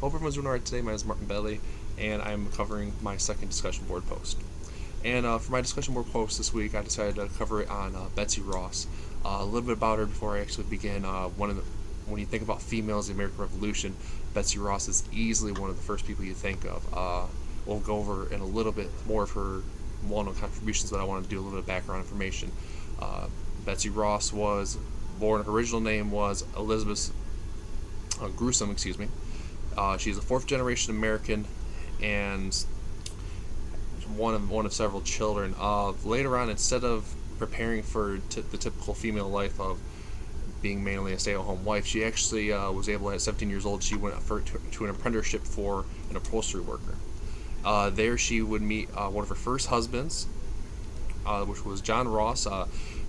Hope everyone's doing alright today. My name is Martin Belly, and I'm covering my second discussion board post. And for my discussion board post this week, I decided to cover it on Betsy Ross. A little bit about her before I actually begin. When you think about females in the American Revolution, Betsy Ross is easily one of the first people you think of. We'll go over in a little bit more of her well-known contributions, but I want to do a little bit of background information. Betsy Ross was born. Her original name was Elizabeth Gruesome. Excuse me. She's a fourth-generation American and one of several children. Later on, instead of preparing for the typical female life of being mainly a stay-at-home wife, she actually was able, at 17 years old, she went to an apprenticeship for an upholstery worker. There she would meet one of her first husbands, which was John Ross.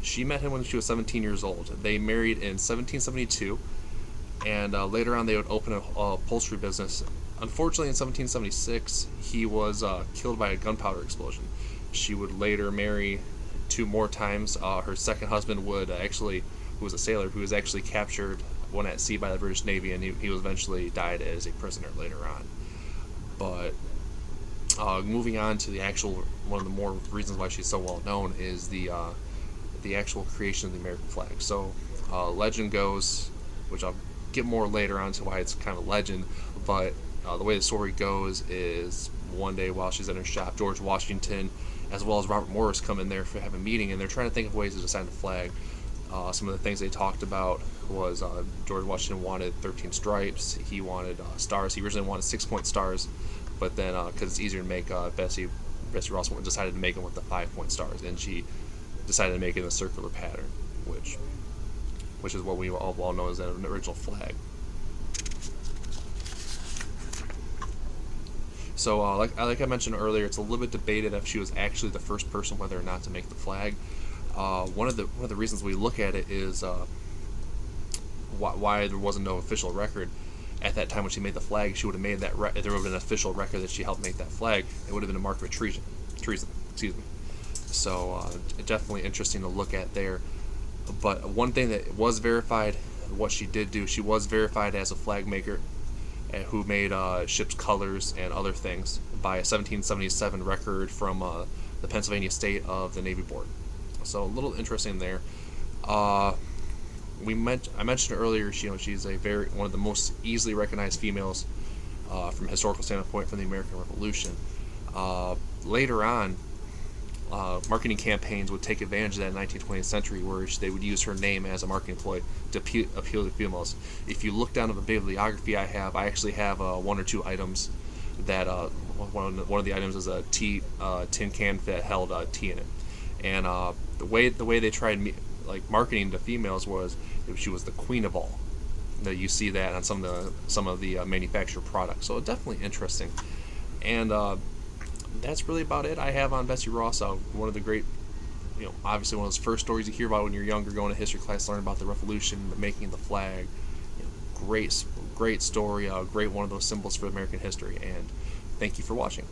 She met him when she was 17 years old. They married in 1772, and later on they would open a upholstery business. Unfortunately, in 1776, he was killed by a gunpowder explosion. She would later marry two more times. Her second husband who was a sailor, who was actually captured when at sea by the British Navy, and he was eventually died as a prisoner later on. But moving on to the actual, one of the more reasons why she's so well known is the actual creation of the American flag. So legend goes, which I'll get more later on to why it's kind of a legend, but the way the story goes is one day while she's in her shop, George Washington as well as Robert Morris come in there for have a meeting, and they're trying to think of ways to design the flag. Some of the things they talked about was George Washington wanted 13 stripes. He wanted stars. He originally wanted 6-point stars, but then because it's easier to make, Betsy Ross decided to make them with the 5-point stars, and she decided to make it in a circular pattern, which is what we all know as an original flag. So, like I mentioned earlier, it's a little bit debated if she was actually the first person, whether or not to make the flag. One of the reasons we look at it is why there wasn't no official record at that time when she made the flag. She would have made that if there would have been an official record that she helped make that flag, it would have been a mark of treason. Excuse me. So definitely interesting to look at there. But one thing that was verified, what she did do, she was verified as a flag maker who made ships' colors and other things by a 1777 record from the Pennsylvania State of the Navy Board. So a little interesting there. I mentioned earlier, she's one of the most easily recognized females from a historical standpoint from the American Revolution. Later on, marketing campaigns would take advantage of that in the 19th, 20th century, where they would use her name as a marketing ploy to appeal to females. If you look down at the bibliography I actually have one or two items that one of the items is a tin can that held tea in it, and the way they tried marketing to females was she was the queen of all. That you see that on some of the manufactured products. So definitely interesting, and that's really about it I have on Betsy Ross. One of the great, obviously one of those first stories you hear about when you're younger, going to history class, learning about the Revolution, the making of the flag. Great story, great one of those symbols for American history. And thank you for watching.